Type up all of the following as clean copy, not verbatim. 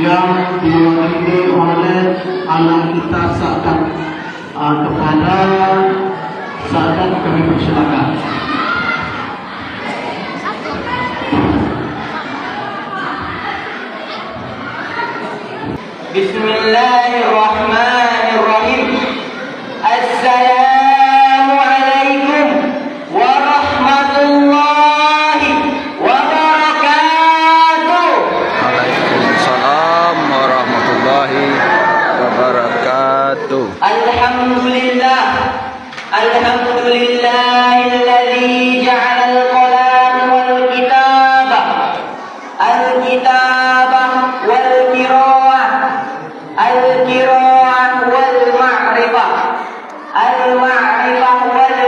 yang diwakili oleh anak kita Sa'adat. Kepada Sa'adat kami persilakan. Bismillahirrahmanirrahim. Assalamualaikum warahmatullahi wabarakatuh. Waalaikumsalam warahmatullahi wabarakatuh. Alhamdulillah, alhamdulillahilladzi ja'ala al-qalam wal kitaba wal qira'ah wal ma'rifah wal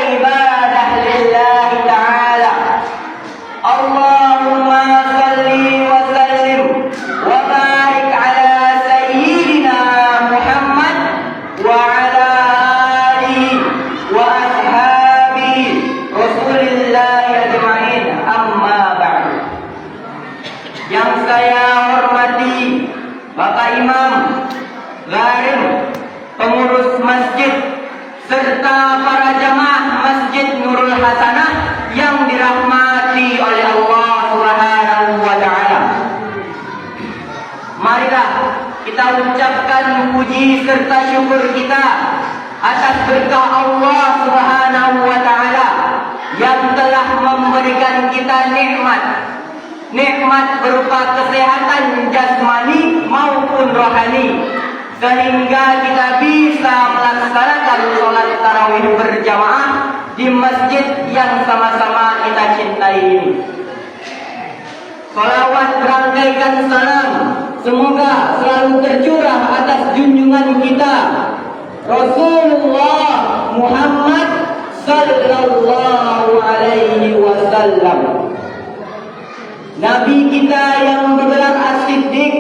ibadah lillahi ta'ala. Allahumma salli wa sallim wa barik ala sayyidina Muhammad wa ala alihi wa ashabihi Rasulillahi ajma'in, amma ba'du. Yang saya hormati Bapak Imam, Gharim, pengurus masjid, serta para jamaah Masjid Nurul Hasanah yang dirahmati oleh Allah Subhanahu wa Ta'ala. Marilah kita ucapkan puji serta syukur kita atas berkah Allah Subhanahu wa Ta'ala yang telah memberikan kita nikmat berupa kesehatan jasmani maupun rohani, sehingga kita bisa melaksanakan sholat tarawih berjamaah di masjid yang sama-sama kita cintai ini. Salawat berangkaikan salam semoga selalu tercurah atas junjungan kita Rasulullah Muhammad sallallahu alaihi wasallam, Nabi kita yang bergelar As-Siddiq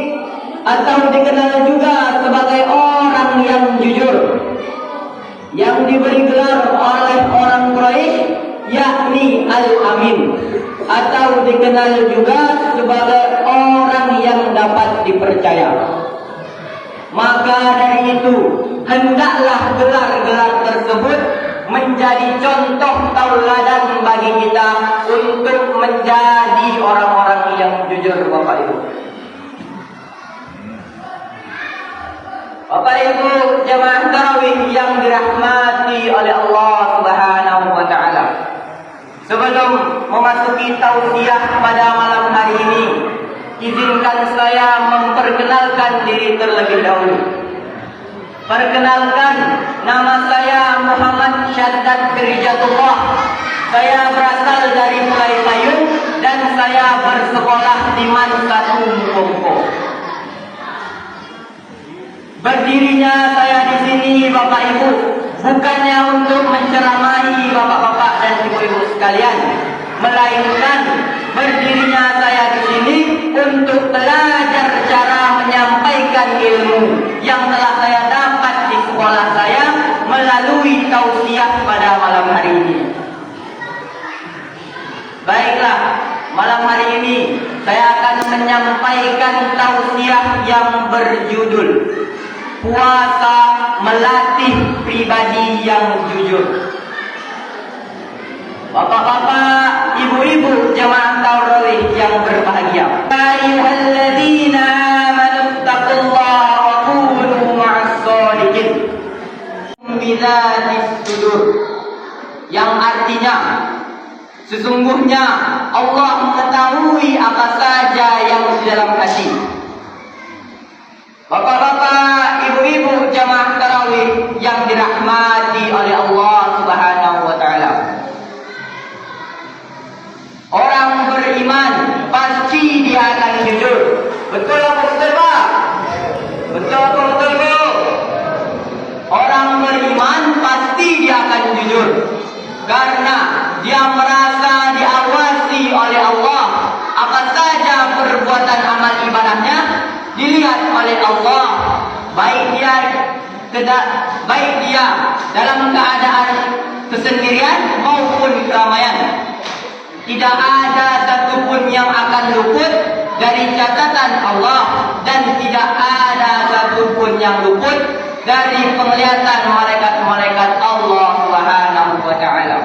atau dikenal juga sebagai orang yang jujur, yang diberi gelar oleh orang Quraisy yakni Al-Amin, atau dikenal juga sebagai orang yang dapat dipercaya. Maka dari itu hendaklah gelar-gelar tersebut menjadi contoh tauladan bagi kita untuk menjadi orang-orang yang jujur, Bapak Ibu. Bapak Ibu jamaah tarawih yang dirahmati oleh Allah Subhanahu wa Ta'ala. Sebelum memasuki tausiah pada malam hari ini, izinkan saya memperkenalkan diri terlebih dahulu. Perkenalkan, nama saya Muhammad Syaddad Firijatullah. Saya berasal dari Mulai Payung dan saya bersekolah di Mansatu Mukompo. Berdirinya saya di sini, Bapak Ibu, bukannya untuk menceramahi bapak-bapak dan ibu-ibu sekalian, melainkan berdirinya saya di sini untuk belajar cara menyampaikan ilmu yang telah saya dapat di sekolah saya melalui tausiah pada malam hari ini. Baiklah, malam hari ini saya akan menyampaikan tausiah yang berjudul Puasa Melatih Pribadi yang Jujur. Bapak-bapak, ibu-ibu jemaah tarawih yang berbahagia. Ayyuhalladzina amanu taqullaha wa kunu ma'as sholihin. Bidzati sudur. Yang artinya sesungguhnya Allah mengetahui apa saja yang di dalam hati. Bapak-bapak, ibu-ibu jamaah tarawih yang dirahmati oleh Allah Subhanahu wa Ta'ala. Orang beriman pasti dia akan jujur. Betul apa betul, Pak? Betul apa betul, Bu? Orang beriman pasti dia akan jujur, karena dia merasa diawasi oleh Allah. Apa saja perbuatan amal ibadahnya dilihat oleh Allah, baik dia dalam keadaan kesendirian maupun keramaian. Tidak ada satupun yang akan luput dari catatan Allah dan tidak ada satupun yang luput dari penglihatan malaikat-malaikat Allah Subhanahu wa taala.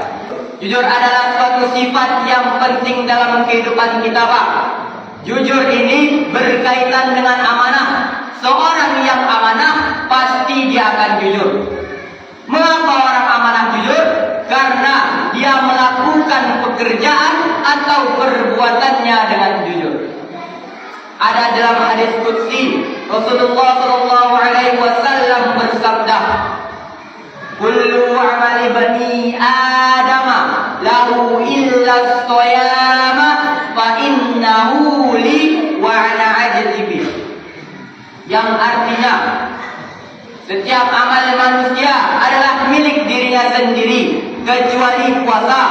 Jujur adalah suatu sifat yang penting dalam kehidupan kita, Pak. Jujur ini berkaitan dengan amanah. Seorang yang amanah pasti dia akan jujur. Mengapa orang amanah jujur? Karena dia melakukan pekerjaan atau perbuatannya dengan jujur. Ada dalam hadis qudsi Rasulullah sallallahu alaihi wasallam bersabda, "Kullu amali bani Adam lahu illa as-siyama fa innahu li wa ana ajzi bih." Yang artinya setiap amal manusia adalah milik dirinya sendiri kecuali puasa.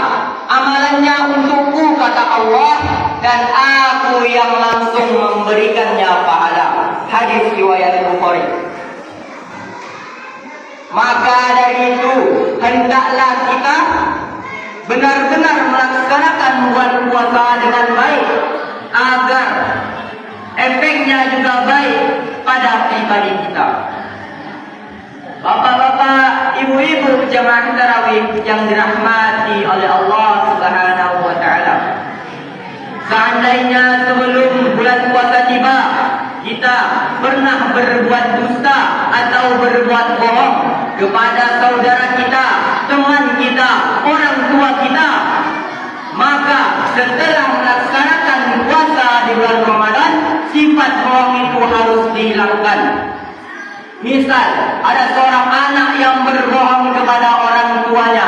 Amalannya untukku, kata Allah, dan aku yang langsung memberikannya pahala. Hadis riwayat Bukhari. Maka dari itu hendaklah kita benar-benar melaksanakan bulan puasa dengan baik agar efeknya juga baik pada pribadi kita. Bapak-bapak, ibu-ibu jemaah tarawih yang dirahmati oleh Allah Subhanahu wa taala. Seandainya sebelum bulan puasa tiba kita pernah berbuat dusta atau berbuat bohong kepada saudara kita, teman kita, orang tua kita, maka setelah melaksanakan puasa di bulan Ramadan, sifat bohong itu harus dihilangkan. Misal, ada seorang anak yang berbohong kepada orang tuanya,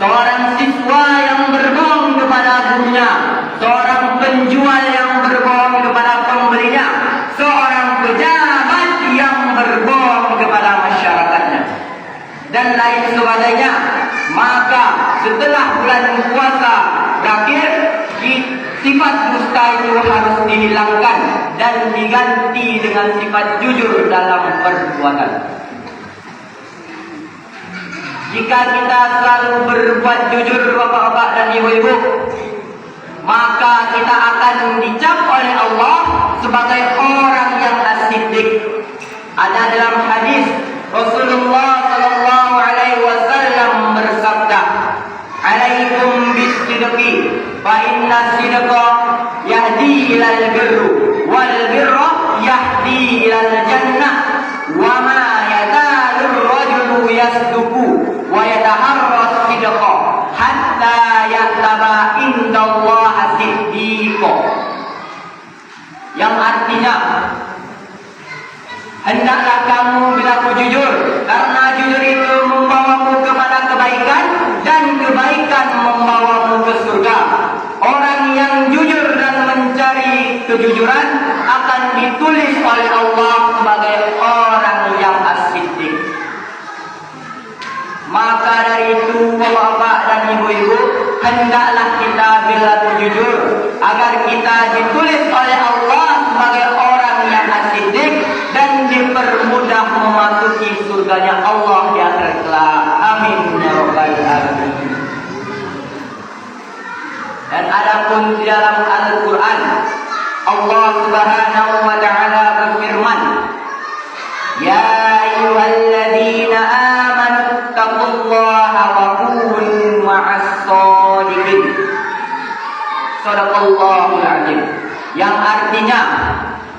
seorang siswa yang berbohong kepada gurunya, seorang penjual yang berbohong kepada pembelinya, seorang pejabat yang berbohong kepada masyarakatnya, dan lain sebagainya. Maka setelah bulan puasa berakhir, sifat dusta itu harus dihilangkan dan diganti dengan sifat jujur dalam perbuatan. Jika kita selalu berbuat jujur, bapak-bapak dan ibu-ibu, maka kita akan dicap oleh Allah sebagai orang yang as-siddiq. Ada dalam hadis Rasulullah sallallahu alaihi wasallam bersabda, "Alaikum bis-sidqi fa inna sidqa yahdi ilal birru wal birra yahdi ilal jannah wa ma yatalu ar-rajulu yasduqu wa yataharra sidqa hatta yaktaba indallahi siddiqa." Yang artinya, hendaklah kamu berlaku jujur, karena jujur itu membawamu kepada kebaikan dan kebaikan membawamu ke surga. Orang yang jujur dan mencari kejujuran akan ditulis oleh Allah sebagai orang yang as-siddiq. Maka dari itu, bapak-bapak dan ibu-ibu, hendaklah kita berlaku jujur agar kita ditulis oleh Allah sebagai orang yang as-siddiq dan dipermudah memasuki surganya Allah di akhirat kelak. Amin ya rabbal alamin. Dan adapun di dalam Al-Quran, Allah Subhanahu wa taala berfirman, "Ya ayyuhalladzina amanu taqullaha wa kunu ma'as shadiqin." Shadaqallahul azim. Yang artinya,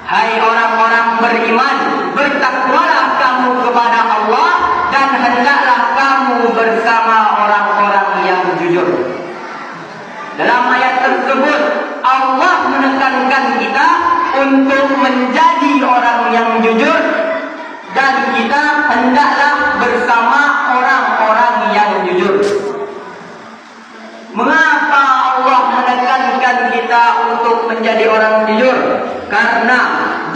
hai orang-orang beriman, bertakwalah kamu kepada Allah dan hendaklah kamu bersama orang-orang yang jujur. Dalam ayat tersebut Allah menekankan kita untuk menjadi orang yang jujur, dan kita hendaklah bersama orang-orang yang jujur. Mengapa Allah menekankan kita untuk menjadi orang jujur? Karena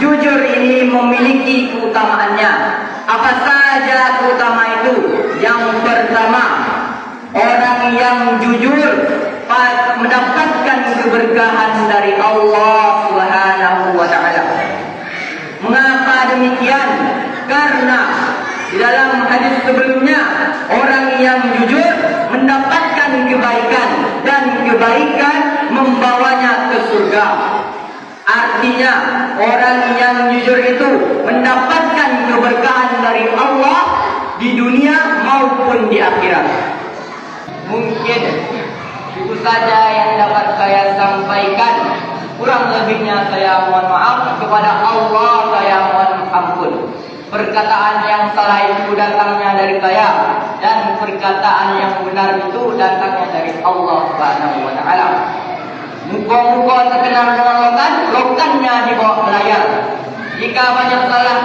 jujur ini memiliki keutamaannya. Apa saja keutamaan itu? Yang pertama, orang yang jujur mendapatkan keberkahan dari Allah Subhanahu wa taala. Mengapa demikian? Karena di dalam hadis sebelumnya, orang yang jujur mendapatkan kebaikan dan kebaikan membawanya ke surga. Artinya orang yang jujur itu mendapatkan keberkahan dari Allah di dunia maupun di akhirat. Mungkin itu saja yang dapat saya sampaikan. Kurang lebihnya saya mohon maaf. Kepada Allah saya mohon ampun. Perkataan yang salah itu datangnya dari saya, dan perkataan yang benar itu datangnya dari Allah Subhanahu wa taala. Muka-muka terkenal dengan lokan, lokannya dibawa melayar. Jika banyak salah